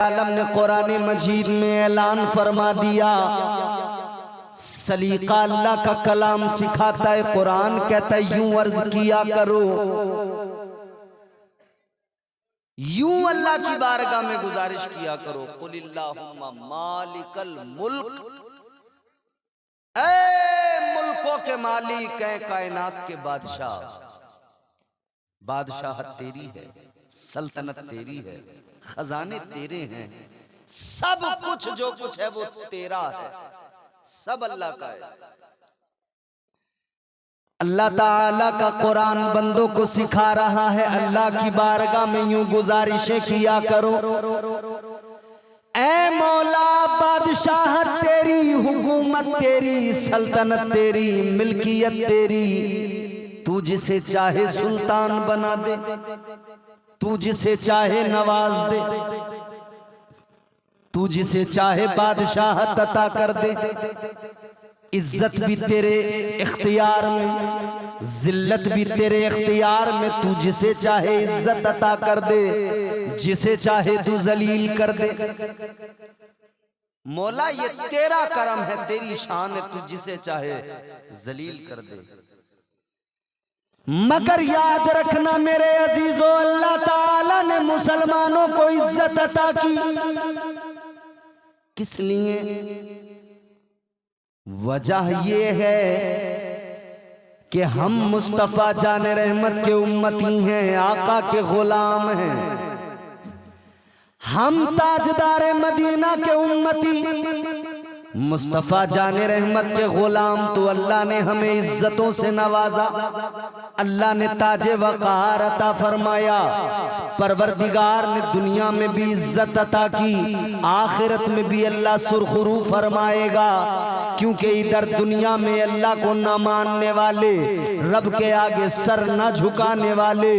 आलम ने कुरान मजीद में ऐलान फरमा दिया, सलीका अल्लाह का कलाम सिखाता है। कुरान कहता है यूं अर्ज किया करो, यूं अल्लाह की बारगाह में गुजारिश किया करो, कुलिल्लाहुम्मा मालिकल मुल्क, ऐ मुल्कों के मालिक है, कायनात के बादशाह, बादशाहत तेरी है, सल्तनत तेरी है, खजाने तेरे हैं, सब कुछ जो कुछ है वो तेरा है, सब अल्लाह का है। अल्लाह ताला का कुरान बंदों को सिखा रहा है, अल्लाह की बारगाह में यूं गुजारिशें किया करो, ऐ मौला बादशाहत तेरी, हुकूमत तेरी, सल्तनत तेरी, मिल्कियत तेरी, तू जिसे चाहे सुल्तान बना दे, तू जिसे चाहे नवाज दे, तू जिसे चाहे बादशाहत अता कर दे। इज्जत भी तेरे इख्तियार में, जिल्लत भी तेरे इख्तियार में, तू जिसे चाहे इज्जत अता कर दे, जिसे चाहे तू जलील कर दे। मौला ये तेरा करम है, तेरी शान है, तू जिसे चाहे जलील कर दे। मगर याद रखना मेरे अजीजों, अल्लाह ताला ने मुसलमानों को इज्जत अता की, किस लिए? वजह ये है कि हम मुस्तफा जाने रहमत के उम्मती हैं, आका के गुलाम हैं, हम ताजदार मदीना के उम्मती, मुस्तफा जाने रहमत के गुलाम। तो अल्लाह ने हमें इज्जतों से नवाजा, अल्लाह ने ताजे वक़ार अता फरमाया, परवरदिगार ने दुनिया में भी इज्जत अता की, आखिरत में भी अल्लाह सुरखरू फरमाएगा, क्योंकि इधर दुनिया में अल्लाह को न मानने वाले, रब के आगे सर न झुकाने वाले,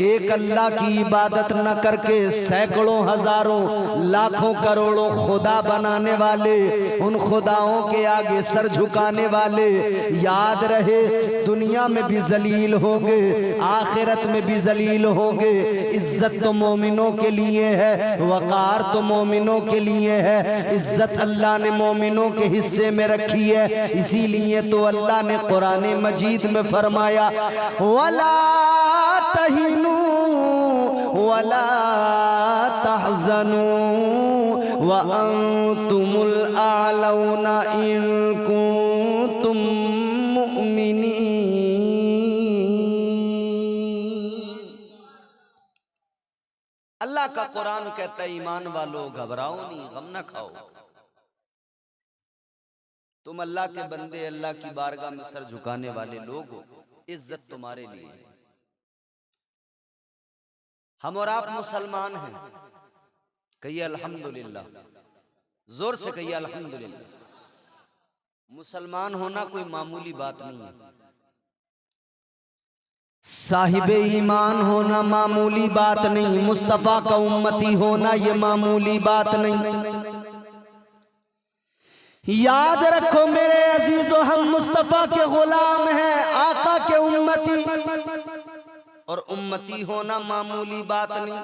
एक अल्लाह की इबादत न करके सैकड़ों हजारों लाखों करोड़ों खुदा बनाने वाले, उन खुदाओं के आगे सर झुकाने वाले, याद रहे दुनिया में भी जलील होंगे, आखिरत में भी जलील होंगे। इज्जत तो मोमिनों के लिए है, वक़ार तो मोमिनों के लिए है, इज्जत अल्लाह ने मोमिनों के हिस्से में रखी है। इसीलिए तो अल्लाह ने कुरान मजीद में फरमाया, वला तहिनू वला तहज़नू व अंतुमुल आलौना इन कुंतुम मुमिनीन। अल्लाह का कुरान कहता है ईमान वालों घबराओ नहीं, गम न खाओ, तुम अल्लाह के बंदे, अल्लाह की बारगाह में सर झुकाने वाले लोग हो, इज्जत तुम्हारे लिए है। हम और आप मुसलमान हैं, कहिए अल्हम्दुलिल्लाह, जोर से कहिए अल्हम्दुलिल्लाह। मुसलमान होना कोई मामूली बात नहीं है, साहिबे ईमान होना मामूली बात नहीं, मुस्तफा का उम्मती होना ये मामूली बात नहीं। याद रखो मेरे अजीजों, हम मुस्तफा के गुलाम हैं, आका के उम्मती, और उम्मती होना मामूली बात नहीं।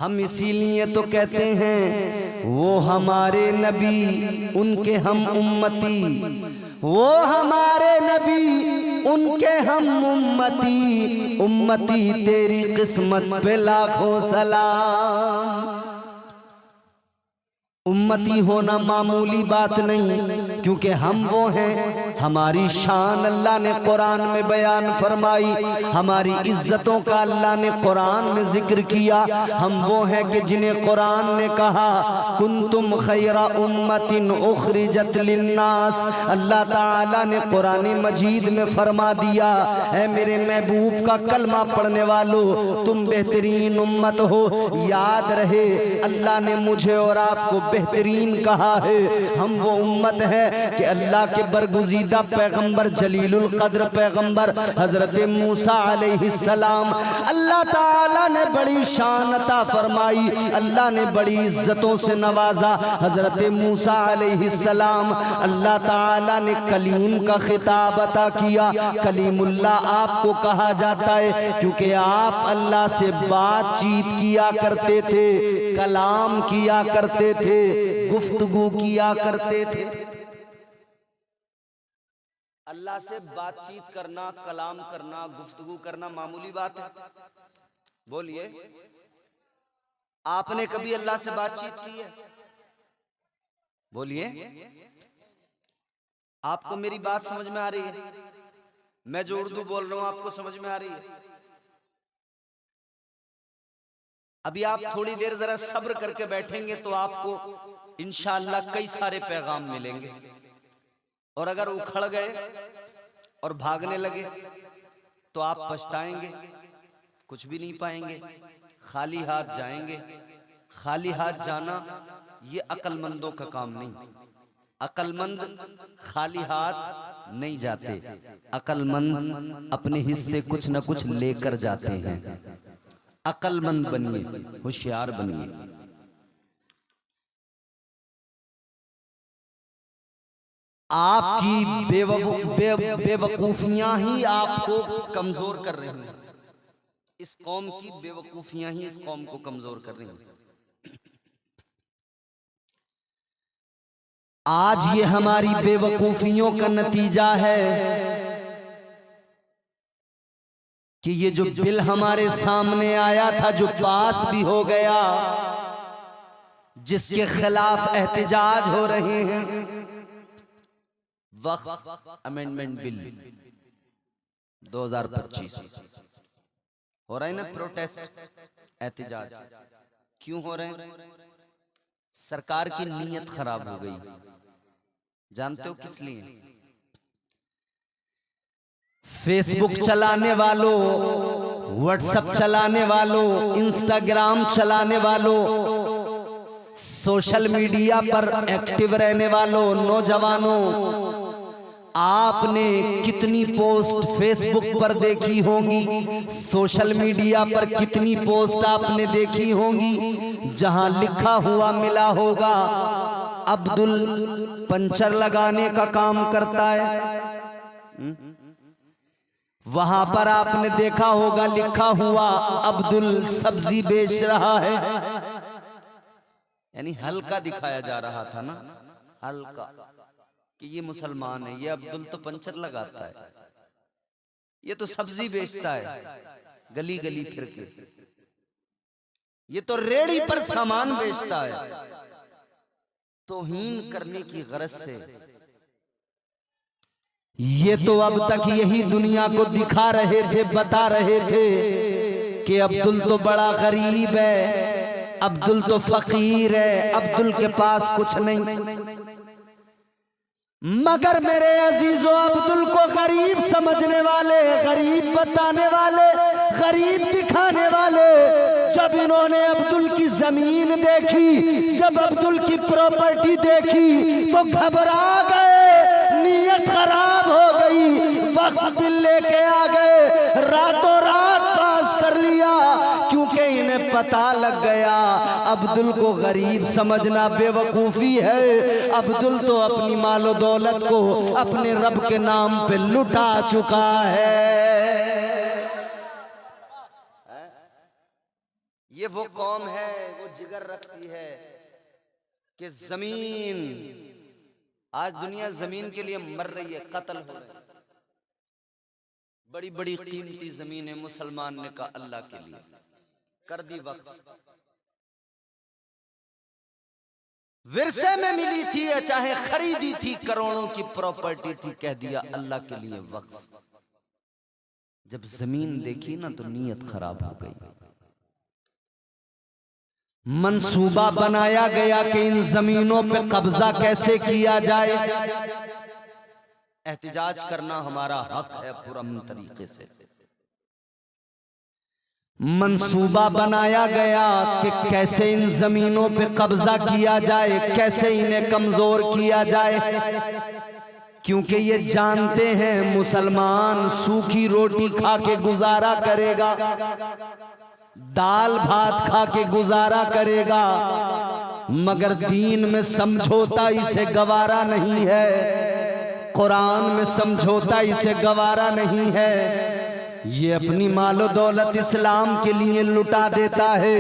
हम इसीलिए तो कहते हैं वो हमारे नबी उनके हम उम्मती, वो हमारे नबी उनके हम उम्मती, उम्मती तेरी किस्मत पे लाखों सलाम। उम्मती होना मामूली बात नहीं, क्योंकि हम वो हैं, हमारी शान अल्लाह ने कुरान में बयान फरमाई, हमारी इज्जतों का अल्लाह ने कुरान में जिक्र किया। हम वो हैं कि जिन्हें कुरान ने कहा कुंतुम खैरा उम्मतिन उखरिजत लिन्नास। अल्लाह ताला ने कुरान मजीद में फरमा दिया, ऐ मेरे महबूब का कलमा पढ़ने वालों, तुम बेहतरीन उम्मत हो। याद रहे अल्लाह ने मुझे और आपको बेहतरीन कहा है, हम वो उम्मत है कि अल्लाह के बरगुजीदे बरगुजीदा पैगंबर जलीलुल कद्र पैगंबर हजरत मूसा अलैहिस्सलाम, अल्लाह ताला ने बड़ी शान अता फरमाई, अल्लाह ने बड़ी इज्जतों से नवाजा हजरत मूसा अलैहिस्सलाम। अल्लाह ताला ने कलीम का खिताब अता किया। कलीमुल्लाह आपको कहा जाता है क्योंकि आप अल्लाह से बातचीत किया करते थे, कलाम किया करते थे, गुफ्तगू किया करते थे। अल्लाह से बातचीत करना, कलाम करना, गुफ्तगू करना मामूली बात है? बोलिए, आपने कभी अल्लाह से बातचीत की है? बोलिए, आपको मेरी बात समझ में आ रही है? मैं जो उर्दू बोल रहा हूं आपको समझ में आ रही है? अभी आप थोड़ी देर जरा सब्र करके बैठेंगे तो आपको इंशाअल्लाह कई सारे पैगाम मिलेंगे। और अगर उखड़ गए और भागने लगे तो आप पछताएंगे, कुछ भी नहीं पाएंगे, खाली हाथ जाएंगे। खाली हाथ जाना ये अक्लमंदों का काम नहीं। अक्लमंद खाली हाथ नहीं जाते, अक्लमंद अपने हिस्से कुछ न कुछ लेकर जाते हैं। अक्लमंद बनिए, होशियार बनिए। आपकी बेवकूफियां ही आपको कमजोर कर रही हैं। इस कौम की बेवकूफियां ही इस कौम को कमजोर कर रही हैं। आज ये हमारी बेवकूफियों का नतीजा है कि ये जो बिल हमारे सामने आया था, जो पास भी हो गया, जिसके खिलाफ एहतजाज हो रहे हैं, वक्फ अमेंडमेंट बिल 2025 हो रहा है ना, प्रोटेस्ट, एहतजाज। क्यों हो रहे हैं? सरकार की नीयत खराब हो गई। जानते हो किस लिए? फेसबुक चलाने वालों, व्हाट्सएप चलाने वालों, इंस्टाग्राम चलाने वालों, सोशल मीडिया पर एक्टिव रहने वालों, नौजवानों, आपने कितनी पोस्ट फेसबुक पर देखी होंगी, सोशल मीडिया पर कितनी पोस्ट आपने देखी होंगी जहां लिखा हुआ मिला होगा अब्दुल पंचर लगाने का काम करता है। वहां पर आपने देखा होगा लिखा हुआ अब्दुल सब्जी बेच रहा है। यानी हल्का दिखाया जा रहा था ना, हल्का, कि ये मुसलमान है, ये अब्दुल तो पंचर लगाता है, ये तो सब्जी बेचता है गली गली फिर के, ये तो रेड़ी पर सामान बेचता है। तौहीन करने की गरज से ये तो अब तक यही दुनिया को दिखा रहे थे, बता रहे थे कि अब्दुल तो बड़ा गरीब है, अब्दुल तो फकीर है, अब्दुल के पास कुछ नहीं। मगर मेरे अजीजों, अब्दुल को गरीब समझने वाले, गरीब बताने वाले, गरीब दिखाने वाले, जब इन्होंने अब्दुल की जमीन देखी, जब अब्दुल की प्रॉपर्टी देखी तो घबरा गए, नीयत खराब हो गई, वक्त बिल लेके आ गए, रातों रात पास कर लिया, क्योंकि इन्हें पता लग गया अब्दुल को गरीब समझना बेवकूफी है। अब्दुल तो अपनी मालो दौलत को अपने रब के नाम पे लुटा चुका है। ये वो कौम है, वो जिगर रखती है कि जमीन, आज दुनिया जमीन के लिए मर रही है, कत्ल हो रहा है। बड़ी बड़ी कीमती जमीन है, मुसलमान ने कहा अल्लाह के लिए कर दी वक्फ। विरसे में मिली थी या चाहे खरीदी थी, करोड़ों की प्रॉपर्टी थी, कह दिया अल्लाह के लिए वक्फ। जब जमीन देखी ना तो नीयत खराब हो गई। मंसूबा बनाया गया कि इन जमीनों पे कब्जा कैसे किया जाए। एहतिजाज करना हमारा हक है पुरअमन तरीके से। मंसूबा बनाया गया कि कैसे इन जमीनों पे कब्जा किया जाए, कैसे इन्हें कमजोर किया जाए। क्योंकि ये जानते हैं मुसलमान सूखी रोटी खा के गुजारा करेगा, दाल भात खा के गुजारा करेगा, मगर दीन में समझौता इसे गवारा नहीं है, कुरान में समझौता इसे गवारा नहीं है। ये अपनी मालो दौलत इस्लाम के लिए लुटा देता है।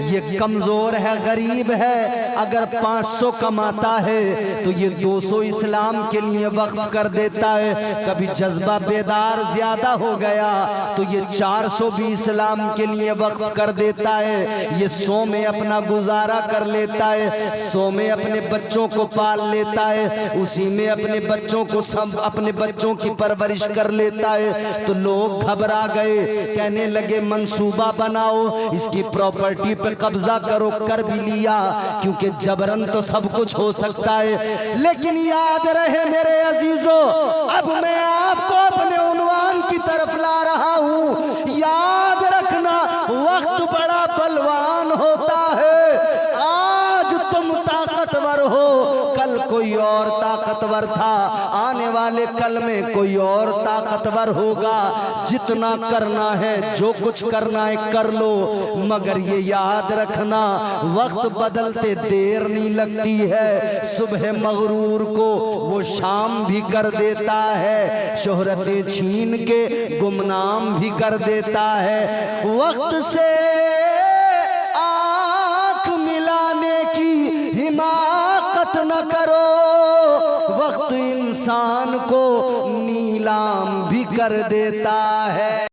ये कमज़ोर है, गरीब है, अगर 500 कमाता है तो ये 200 इस्लाम के लिए वक्फ कर देता है। कभी जज्बा बेदार ज़्यादा हो गया तो ये 400 भी इस्लाम के लिए वक्फ कर देता है। ये 100 में अपना गुजारा कर लेता है, 100 में अपने बच्चों को पाल लेता है, उसी में अपने बच्चों को अपने बच्चों की परवरिश कर लेता है। तो लोग घबरा गए, कहने लगे मंसूबा बनाओ, इसकी प्रॉपर्टी पे कब्जा करो। कर भी लिया, क्योंकि जबरन तो सब कुछ हो सकता है। लेकिन याद रहे मेरे अजीजों, अब मैं आपको अपने उन्वान की तरफ ला रहा हूं। याद रखना, वक्त बड़ा बलवान होता है। आज तुम ताकतवर हो, कल कोई और ताकतवर था, आने वाले कल में कोई और ताकतवर होगा। जितना करना है, जो कुछ करना है कर लो, मगर ये याद रखना वक्त बदलते देर नहीं लगती है। सुबह मगरूर को वो शाम भी कर देता है, शोहरतें छीन के गुमनाम भी कर देता है। वक्त से आँख मिलाने की हिमाकत न करो, वक्त इंसान को नीलाम भी कर देता है।